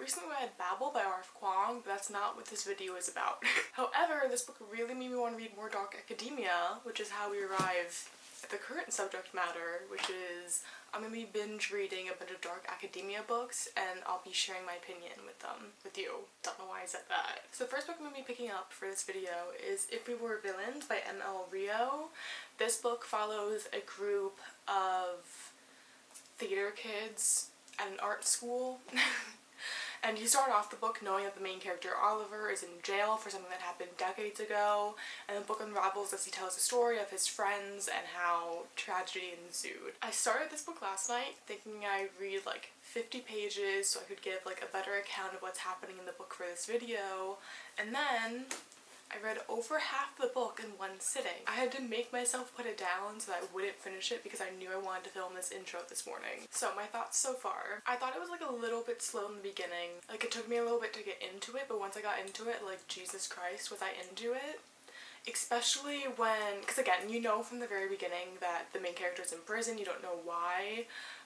recently read Babel by R.F. Kuang, but that's not what this video is about. However, this book really made me want to read more dark academia, which is how we arrive at the current subject matter, which is I'm going to be binge reading a bunch of dark academia books, and I'll be sharing my opinion with you. Don't know why I said that. So the first book I'm going to be picking up for this video is If We Were Villains by M.L. Rio. This book follows a group of theater kids at an art school. And you start off the book knowing that the main character, Oliver, is in jail for something that happened decades ago, and the book unravels as he tells the story of his friends and how tragedy ensued. I started this book last night thinking I'd read like 50 pages so I could give like a better account of what's happening in the book for this video, and then I read over half the book in one sitting. I had to make myself put it down so that I wouldn't finish it because I knew I wanted to film this intro this morning. So my thoughts so far. I thought it was like a little bit slow in the beginning. Like it took me a little bit to get into it, but once I got into it, like Jesus Christ, was I into it? Especially when, because again, you know from the very beginning that the main character's in prison, you don't know why.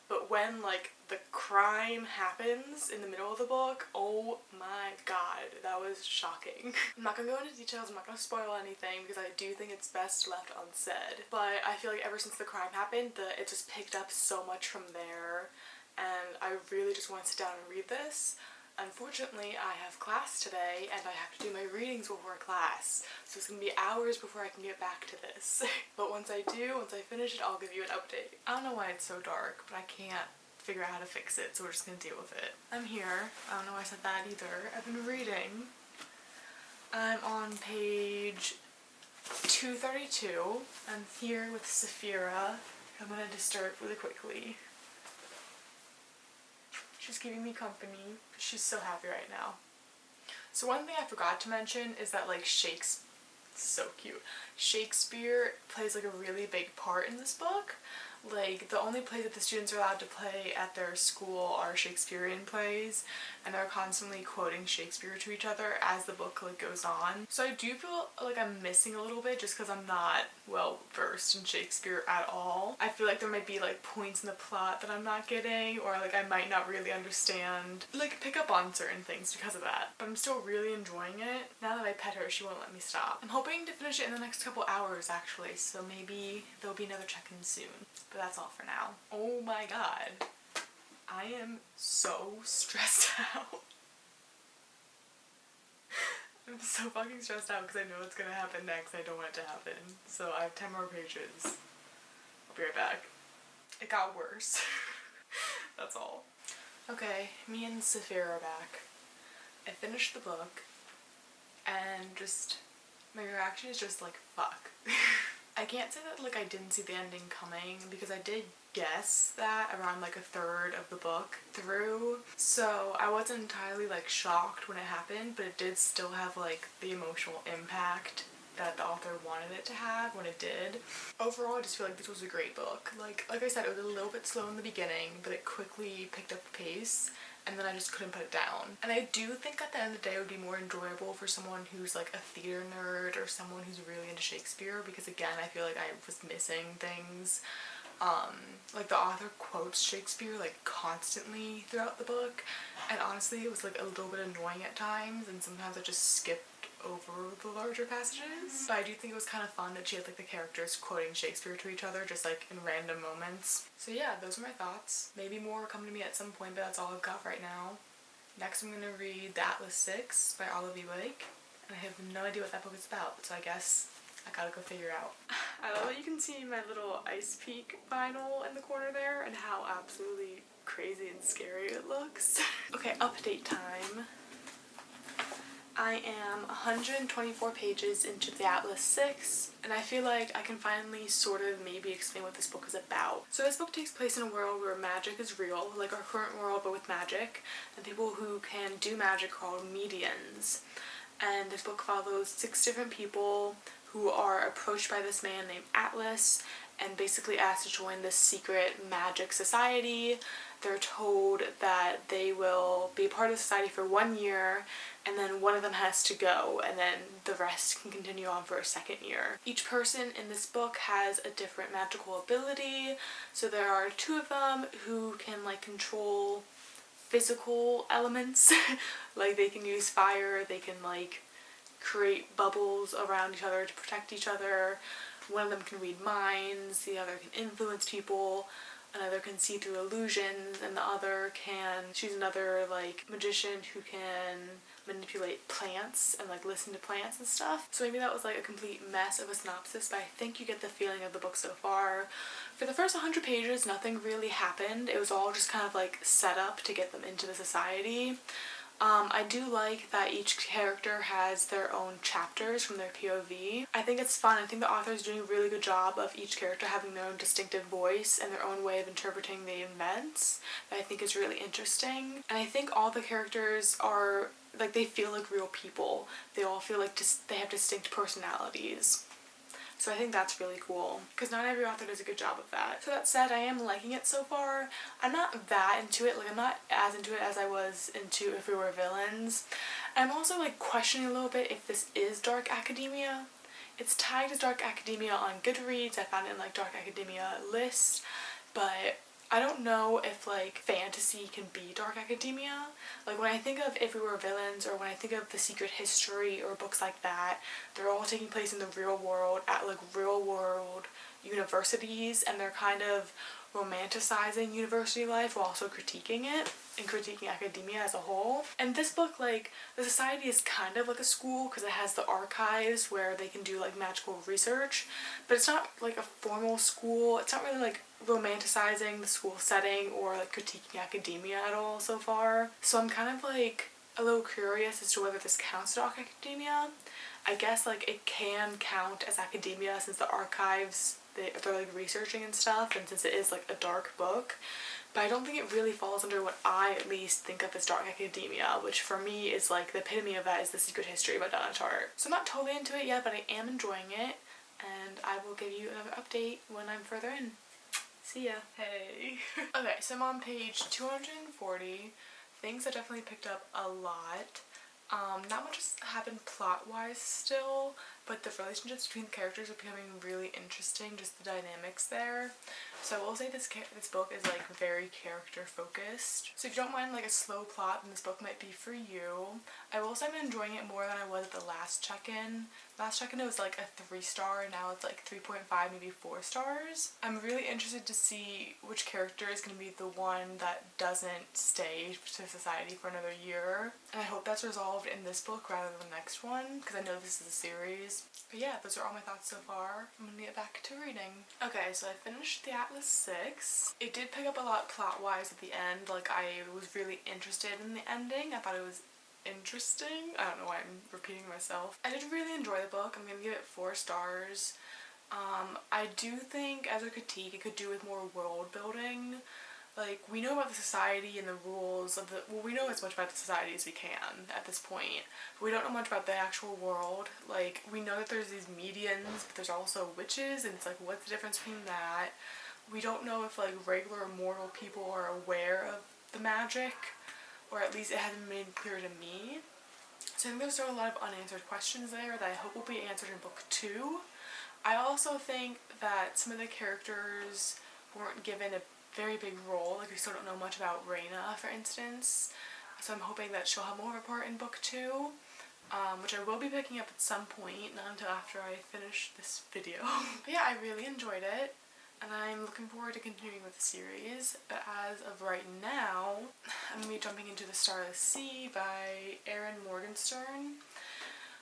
But when, like, the crime happens in the middle of the book, oh my god, that was shocking. I'm not gonna go into details, I'm not gonna spoil anything, because I do think it's best left unsaid. But I feel like ever since the crime happened, it just picked up so much from there, and I really just want to sit down and read this. Unfortunately, I have class today, and I have to do my readings before class, so it's gonna be hours before I can get back to this. But once I finish it, I'll give you an update. I don't know why it's so dark, but I can't figure out how to fix it, so we're just gonna deal with it. I'm here. I don't know why I said that either. I've been reading. I'm on page 232. I'm here with Saphira. I'm gonna disturb really quickly. She's keeping me company. She's so happy right now. So one thing I forgot to mention is that like Shakespeare, so cute. Shakespeare plays like a really big part in this book. Like the only plays that the students are allowed to play at their school are Shakespearean plays, and they're constantly quoting Shakespeare to each other as the book like goes on. So I do feel like I'm missing a little bit just because I'm not well versed in Shakespeare at all. I feel like there might be like points in the plot that I'm not getting, or like I might not really understand, like pick up on certain things because of that. But I'm still really enjoying it. Now that I pet her, she won't let me stop. I'm hoping to finish it in the next couple hours actually, so maybe there'll be another check-in soon. But that's all for now. Oh my god. I am so stressed out. I'm so fucking stressed out because I know what's gonna happen next. I don't want it to happen. So I have 10 more pages. I'll be right back. It got worse. That's all. Okay, me and Saphira are back. I finished the book and just my reaction is just like fuck. I can't say that like I didn't see the ending coming because I did guess that around like a third of the book through, so I wasn't entirely like shocked when it happened, but it did still have like the emotional impact that the author wanted it to have when it did. Overall, I just feel like this was a great book. Like I said, it was a little bit slow in the beginning, but it quickly picked up the pace, and then I just couldn't put it down. And I do think at the end of the day it would be more enjoyable for someone who's like a theater nerd or someone who's really into Shakespeare, because again, I feel like I was missing things. Like the author quotes Shakespeare like constantly throughout the book, and honestly it was like a little bit annoying at times, and sometimes I just skipped over the larger passages. But I do think it was kind of fun that she had like the characters quoting Shakespeare to each other just like in random moments. So yeah, those are my thoughts. Maybe more will come to me at some point, but that's all I've got right now. Next I'm gonna read The Atlas 6 by Olivia Blake, and I have no idea what that book is about, so I guess I gotta go figure out. I love that you can see my little Ice Peak vinyl in the corner there and how absolutely crazy and scary it looks. Okay, update time. I am 124 pages into The Atlas 6, and I feel like I can finally sort of maybe explain what this book is about. So this book takes place in a world where magic is real, like our current world but with magic, and people who can do magic are called mediums. And this book follows 6 different people who are approached by this man named Atlas and basically asked to join this secret magic society. They're told that they will be a part of the society for 1 year, and then one of them has to go, and then the rest can continue on for a second year. Each person in this book has a different magical ability, so there are 2 of them who can like control physical elements. Like they can use fire, they can like create bubbles around each other to protect each other. One of them can read minds, the other can influence people, another can see through illusions, and the other can, she's another like magician who can manipulate plants and like listen to plants and stuff. So maybe that was like a complete mess of a synopsis, but I think you get the feeling of the book so far. For the first 100 pages, nothing really happened. It was all just kind of like set up to get them into the society. I do like that each character has their own chapters from their POV. I think it's fun. I think the author is doing a really good job of each character having their own distinctive voice and their own way of interpreting the events that I think is really interesting. And I think all the characters are, like, they feel like real people. They all feel like they have distinct personalities. So I think that's really cool, because not every author does a good job of that. So that said, I am liking it so far. I'm not that into it, like I'm not as into it as I was into If We Were Villains. I'm also like questioning a little bit if this is dark academia. It's tagged as dark academia on Goodreads. I found it in like dark academia lists, but I don't know if like fantasy can be dark academia. Like when I think of If We Were Villains, or when I think of The Secret History or books like that, they're all taking place in the real world at like real world universities, and they're kind of romanticizing university life while also critiquing it and critiquing academia as a whole. And this book, like, the society is kind of like a school because it has the archives where they can do like magical research, but it's not like a formal school. It's not really like romanticizing the school setting or like critiquing academia at all so far. So I'm kind of like a little curious as to whether this counts as dark academia. I guess like it can count as academia since the archives, they're like researching and stuff, and since it is like a dark book, but I don't think it really falls under what I at least think of as dark academia, which for me is like the epitome of that is The Secret History by Donna Tartt. So I'm not totally into it yet, but I am enjoying it, and I will give you another update when I'm further in. See ya. Hey. Okay, so I'm on page 240. Things I definitely picked up a lot. Not much has happened plot-wise still, but the relationships between the characters are becoming really interesting, just the dynamics there. So I will say this book is like very character focused. So if you don't mind like a slow plot, then this book might be for you. I will say I'm enjoying it more than I was at the last check-in. Last check-in it was like a 3-star, and now it's like 3.5, maybe 4 stars. I'm really interested to see which character is going to be the one that doesn't stay to society for another year. And I hope that's resolved in this book rather than the next one, because I know this is a series. But yeah, those are all my thoughts so far. I'm gonna get back to reading. Okay, so I finished the Atlas 6. It did pick up a lot plot-wise at the end. Like, I was really interested in the ending. I thought it was interesting. I don't know why I'm repeating myself. I did really enjoy the book. I'm gonna give it 4 stars. I do think, as a critique, it could do with more world building. Like, we know about the society and the rules of we know as much about the society as we can at this point, but we don't know much about the actual world. Like, we know that there's these medians, but there's also witches, and it's like, what's the difference between that? We don't know if, like, regular mortal people are aware of the magic, or at least it hasn't been made clear to me. So I think there's still a lot of unanswered questions there that I hope will be answered in book 2. I also think that some of the characters weren't given a very big role. Like, we still don't know much about Reina, for instance, so I'm hoping that she'll have more of a part in book 2, which I will be picking up at some point, not until after I finish this video. But yeah, I really enjoyed it, and I'm looking forward to continuing with the series. But as of right now, I'm going to be jumping into The Starless Sea by Erin Morgenstern.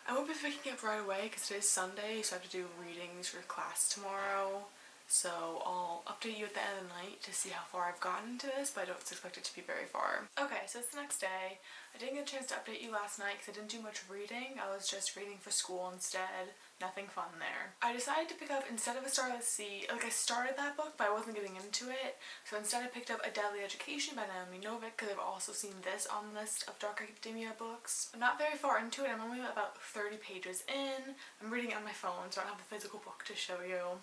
I won't be picking up right away because today's Sunday, so I have to do readings for class tomorrow. So I'll update you at the end of the night to see how far I've gotten into this, but I don't expect it to be very far. Okay, so it's the next day. I didn't get a chance to update you last night because I didn't do much reading. I was just reading for school instead. Nothing fun there. I decided to pick up, instead of A Starless Sea, like, I started that book, but I wasn't getting into it. So instead I picked up A Deadly Education by Naomi Novik, because I've also seen this on the list of Dark Academia books. I'm not very far into it. I'm only about 30 pages in. I'm reading it on my phone, so I don't have the physical book to show you.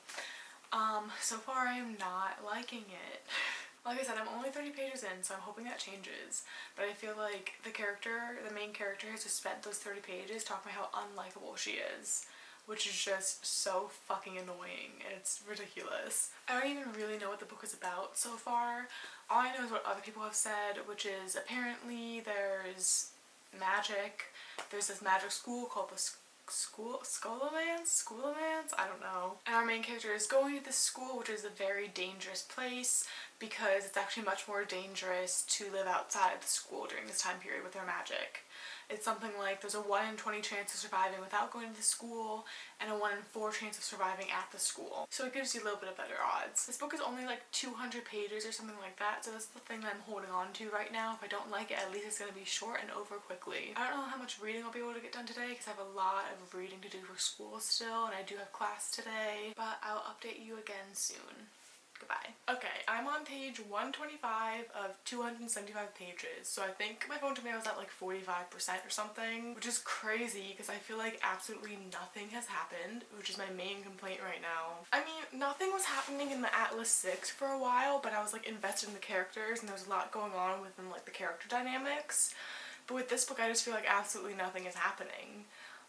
So far I am not liking it. Like I said, I'm only 30 pages in, so I'm hoping that changes. But I feel like the main character, has just spent those 30 pages talking about how unlikable she is. which is just so fucking annoying. It's ridiculous. I don't even really know what the book is about so far. All I know is what other people have said, which is apparently there's magic. There's this magic school called the Schoolomance? I don't know. And our main character is going to this school, which is a very dangerous place because it's actually much more dangerous to live outside of the school during this time period with their magic. It's something like there's a 1 in 20 chance of surviving without going to the school and a 1 in 4 chance of surviving at the school. So it gives you a little bit of better odds. This book is only like 200 pages or something like that, so that's the thing that I'm holding on to right now. If I don't like it, at least it's going to be short and over quickly. I don't know how much reading I'll be able to get done today because I have a lot of reading to do for school still, and I do have class today, but I'll update you again soon. Goodbye. Okay, I'm on page 125 of 275 pages, so I think my phone tomato is at like 45% or something, which is crazy because I feel like absolutely nothing has happened, which is my main complaint right now. I mean, nothing was happening in the Atlas 6 for a while, but I was like invested in the characters and there's a lot going on within like the character dynamics. But with this book, I just feel like absolutely nothing is happening.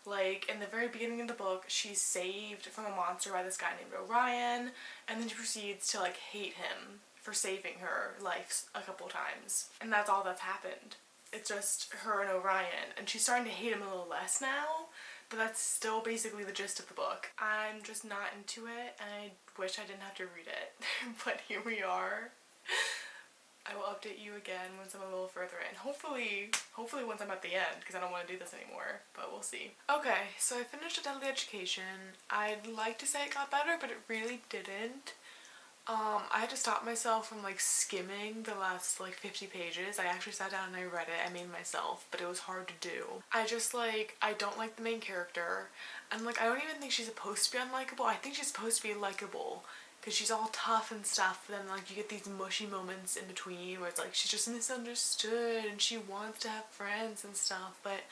Like, in the very beginning of the book, she's saved from a monster by this guy named Orion, and then she proceeds to, like, hate him for saving her life a couple times. And that's all that's happened. It's just her and Orion, and she's starting to hate him a little less now, but that's still basically the gist of the book. I'm just not into it, and I wish I didn't have to read it, but here we are. I will update you again once I'm a little further in. Hopefully once I'm at the end, because I don't want to do this anymore, but we'll see. Okay, so I finished A Deadly Education. I'd like to say it got better, but it really didn't. I had to stop myself from like skimming the last like 50 pages. I actually sat down and I read it. I made myself, but it was hard to do. I don't like the main character, and like I don't even think she's supposed to be unlikable. I think she's supposed to be likable, because she's all tough and stuff, but then like you get these mushy moments in between where it's like she's just misunderstood and she wants to have friends and stuff, but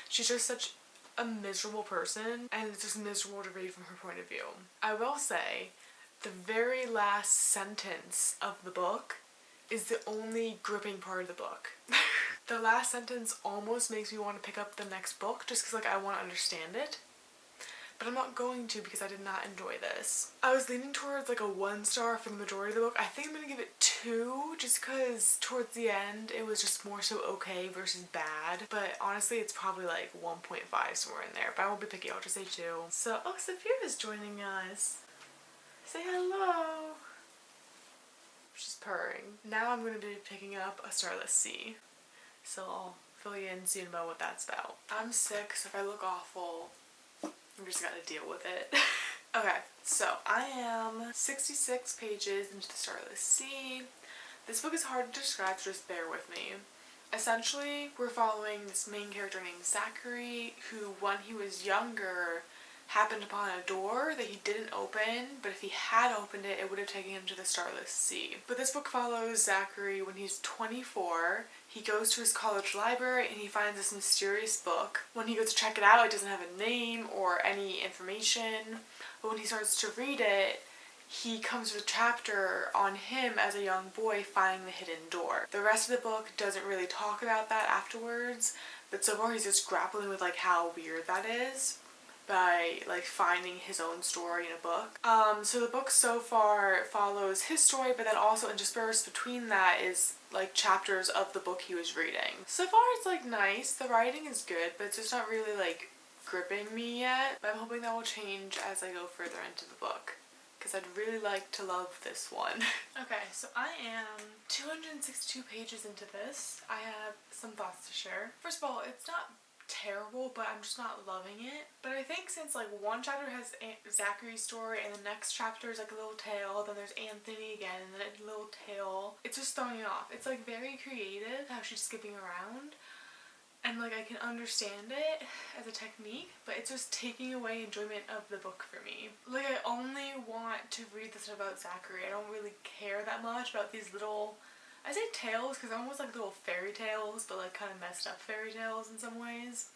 she's just such a miserable person, and it's just miserable to read from her point of view. I will say, the very last sentence of the book is the only gripping part of the book. The last sentence almost makes me want to pick up the next book just because like I want to understand it. But I'm not going to because I did not enjoy this. I was leaning towards like a 1 star for the majority of the book. I think I'm gonna give it 2 just because towards the end it was just more so okay versus bad. But honestly it's probably like 1.5 somewhere in there. But I won't be picky, I'll just say 2. So, oh, Sophia's joining us. Say hello. She's purring. Now I'm gonna be picking up A Starless Sea. So I'll fill you in soon about what that's about. I'm sick, so if I look awful, I'm just gotta deal with it. Okay, so I am 66 pages into The Starless Sea. This book is hard to describe, so just bear with me. Essentially, we're following this main character named Zachary, who when he was younger happened upon a door that he didn't open, but if he had opened it, it would have taken him to the Starless Sea. But this book follows Zachary when he's 24. He goes to his college library and he finds this mysterious book. When he goes to check it out, it doesn't have a name or any information, but when he starts to read it, he comes to a chapter on him as a young boy finding the hidden door. The rest of the book doesn't really talk about that afterwards, but so far he's just grappling with like how weird that is by like finding his own story in a book. So the book so far follows his story, but then also interspersed between that is like chapters of the book he was reading. So far it's like nice, the writing is good, but it's just not really like gripping me yet. But I'm hoping that will change as I go further into the book, because I'd really like to love this one. Okay, so I am 262 pages into this. I have some thoughts to share. First of all, it's not terrible, but I'm just not loving it. But I think since like one chapter has Zachary's story and the next chapter is like a little tale, then there's Anthony again and then a little tale, it's just throwing me off. It's like very creative how she's skipping around, and like I can understand it as a technique, but it's just taking away enjoyment of the book for me. Like I only want to read the stuff about Zachary. I don't really care that much about these little, I say tales because they're almost like little fairy tales, but like kind of messed up fairy tales in some ways.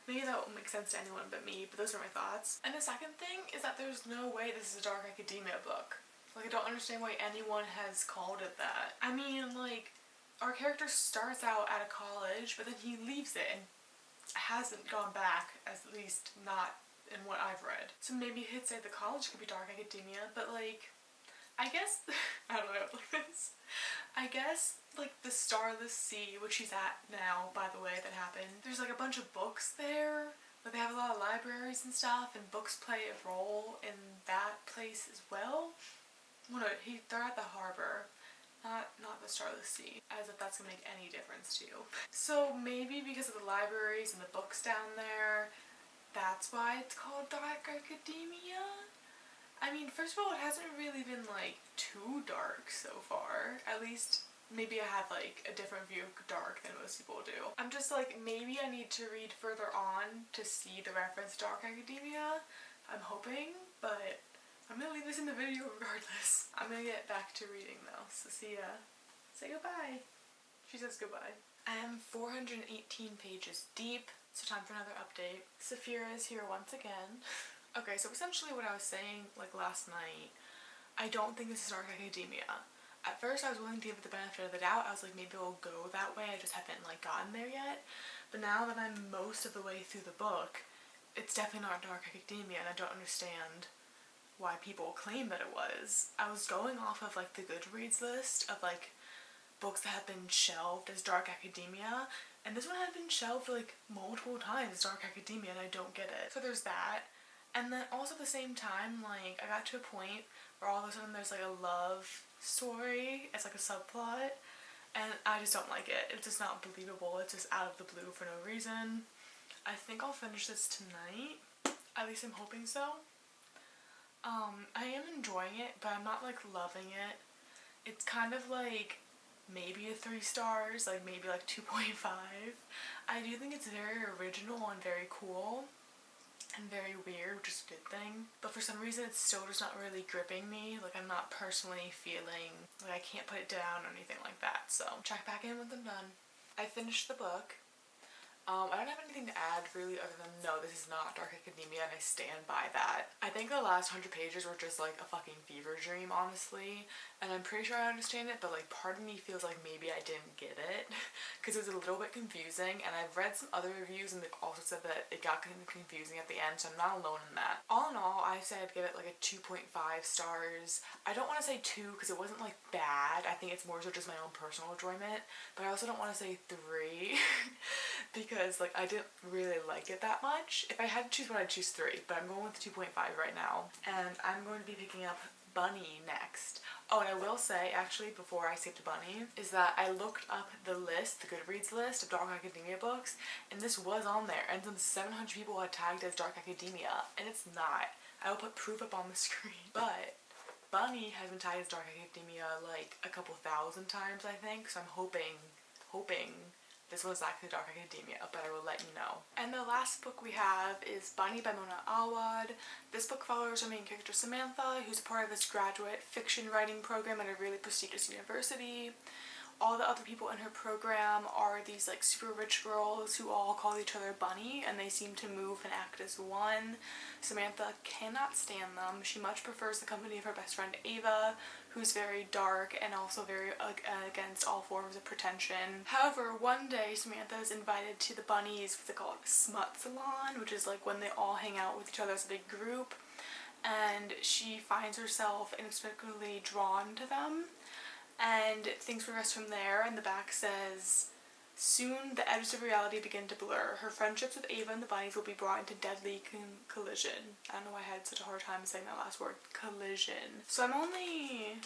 Maybe that won't make sense to anyone but me, but those are my thoughts. And the second thing is that there's no way this is a dark academia book. Like I don't understand why anyone has called it that. I mean, like, our character starts out at a college, but then he leaves it and hasn't gone back, at least not in what I've read. So maybe he'd say the college could be dark academia, but like, I guess, I don't know, like this. I guess, like, the Starless Sea, which he's at now, by the way, that happened. There's, like, a bunch of books there. Like, they have a lot of libraries and stuff, and books play a role in that place as well. Well, no, they're at the harbor, not the Starless Sea, as if that's gonna make any difference to you. So maybe because of the libraries and the books down there, that's why it's called dark academia? I mean, first of all, it hasn't really been, like, too dark so far. At least, maybe I have, like, a different view of dark than most people do. I'm just like, maybe I need to read further on to see the reference to dark academia. I'm hoping, but I'm gonna leave this in the video regardless. I'm gonna get back to reading, though, so see ya. Say goodbye. She says goodbye. I am 418 pages deep, so time for another update. Saphira is here once again. Okay, so essentially what I was saying, like, last night, I don't think this is dark academia. At first I was willing to give it the benefit of the doubt. I was like, maybe it'll go that way, I just haven't, like, gotten there yet. But now that I'm most of the way through the book, it's definitely not dark academia, and I don't understand why people claim that it was. I was going off of, like, the Goodreads list of, like, books that have been shelved as dark academia, and this one had been shelved, like, multiple times as dark academia, and I don't get it. So there's that. And then also at the same time, like, I got to a point where all of a sudden there's, like, a love story. It's, like, a subplot. And I just don't like it. It's just not believable. It's just out of the blue for no reason. I think I'll finish this tonight. At least I'm hoping so. I am enjoying it, but I'm not, like, loving it. It's kind of, like, maybe a 3 stars. Like, maybe, like, 2.5. I do think it's very original and very cool. And very weird, which is a good thing. But for some reason it's still just not really gripping me. Like, I'm not personally feeling like I can't put it down or anything like that. So check back in when I'm done. I finished the book. I don't have anything to add really other than no, this is not dark academia, and I stand by that. I think the last 100 pages were just like a fucking fever dream, honestly, and I'm pretty sure I understand it, but like part of me feels like maybe I didn't get it because it was a little bit confusing, and I've read some other reviews and they've also said that it got kind of confusing at the end, so I'm not alone in that. All in all, I say I'd give it like a 2.5 stars. I don't want to say 2 because it wasn't like bad. I think it's more so just my own personal enjoyment, but I also don't want to say 3 because like I didn't really like it that much. If I had to choose one, I'd choose 3, but I'm going with 2.5 right now, and I'm going to be picking up Bunny next. Oh, and I will say, actually, before I skip to Bunny, is that I looked up the list, the Goodreads list of Dark Academia books, and this was on there, and some 700 people had tagged as Dark Academia, and it's not. I will put proof up on the screen. But Bunny has been tagged as Dark Academia like a couple thousand times, I think, so I'm hoping this one's actually Dark Academia, but I will let you know. And the last book we have is Bunny by Mona Awad. This book follows our main character Samantha, who's a part of this graduate fiction writing program at a really prestigious university. All the other people in her program are these like super rich girls who all call each other Bunny, and they seem to move and act as one. Samantha cannot stand them. She much prefers the company of her best friend Ava, who's very dark and also very against all forms of pretension. However, one day Samantha is invited to the Bunnies, what's it called, Smut Salon, which is like when they all hang out with each other as a big group, and she finds herself inexplicably drawn to them. And things progress from there, and the back says, soon the edges of reality begin to blur. Her friendships with Ava and the Bunnies will be brought into deadly collision. I don't know why I had such a hard time saying that last word, collision. So I'm only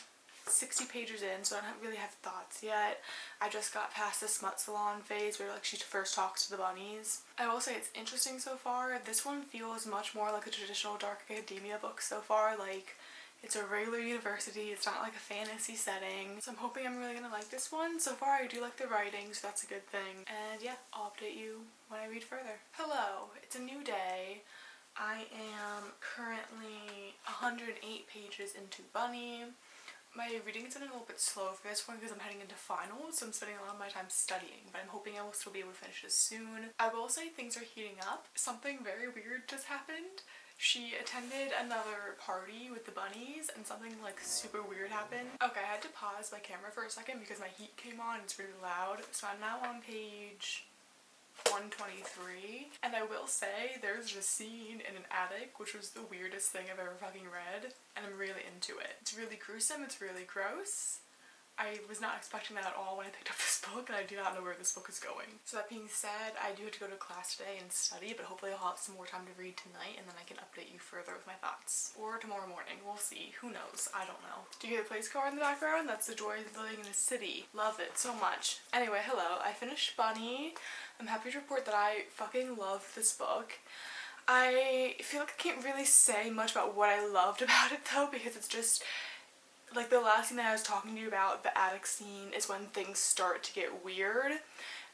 60 pages in, so I don't really have thoughts yet. I just got past the Smut Salon phase where like she first talks to the Bunnies. I will say it's interesting so far. This one feels much more like a traditional Dark Academia book so far. Like, it's a regular university, it's not like a fantasy setting, so I'm hoping I'm really gonna like this one. So far I do like the writing, so that's a good thing. And yeah, I'll update you when I read further. Hello, it's a new day. I am currently 108 pages into Bunny. My reading is getting a little bit slow for this one because I'm heading into finals, so I'm spending a lot of my time studying, but I'm hoping I will still be able to finish this soon. I will say things are heating up. Something very weird just happened. She attended another party with the Bunnies and something like super weird happened. Okay, I had to pause my camera for a second because my heat came on and it's really loud. So I'm now on page 1 123. And I will say there's a scene in an attic which was the weirdest thing I've ever fucking read, and I'm really into it. It's really gruesome, it's really gross. I was not expecting that at all when I picked up this book, and I do not know where this book is going. So that being said, I do have to go to class today and study, but hopefully I'll have some more time to read tonight, and then I can update you further with my thoughts. Or tomorrow morning, we'll see. Who knows? I don't know. Do you hear the police car in the background? That's the joy of living in the city. Love it so much. Anyway, hello. I finished Bunny. I'm happy to report that I fucking loved this book. I feel like I can't really say much about what I loved about it though, because it's just like the last scene that I was talking to you about, the attic scene, is when things start to get weird,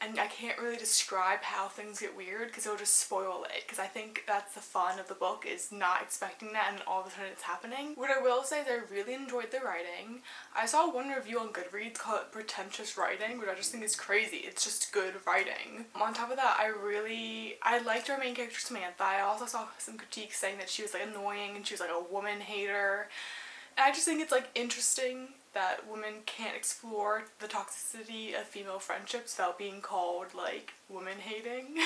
and I can't really describe how things get weird because it'll just spoil it, because I think that's the fun of the book, is not expecting that and all of a sudden it's happening. What I will say is I really enjoyed the writing. I saw one review on Goodreads call it pretentious writing, which I just think is crazy. It's just good writing. On top of that, I liked our main character Samantha. I also saw some critiques saying that she was like annoying and she was like a woman hater. And I just think it's like interesting that women can't explore the toxicity of female friendships without being called like woman hating.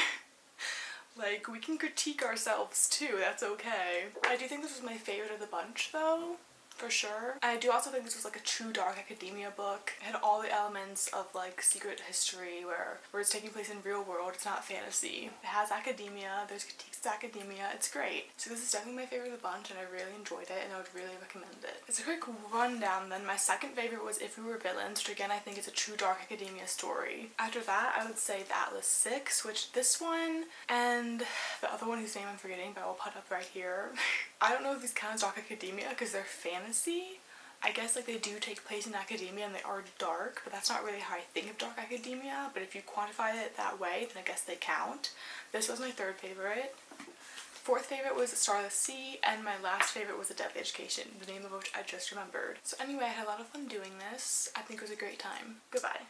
Like, we can critique ourselves too, that's okay. I do think this was my favorite of the bunch though, for sure. And I do also think this was like a true dark academia book. It had all the elements of like secret history where it's taking place in real world, it's not fantasy. It has academia, there's critiques to academia, it's great. So this is definitely my favorite of the bunch and I really enjoyed it and I would really recommend it. It's a quick rundown then. My second favorite was If We Were Villains, which again I think is a true dark academia story. After that I would say The Atlas 6, which this one and the other one whose name I'm forgetting but I will put up right here. I don't know if these count as dark academia because they're fantasy. I guess like they do take place in academia and they are dark, but that's not really how I think of dark academia, but if you quantify it that way then I guess they count. This was my third favorite. Fourth favorite was Starless Sea, and my last favorite was A Deadly Education, the name of which I just remembered. So anyway, I had a lot of fun doing this. I think it was a great time. Goodbye.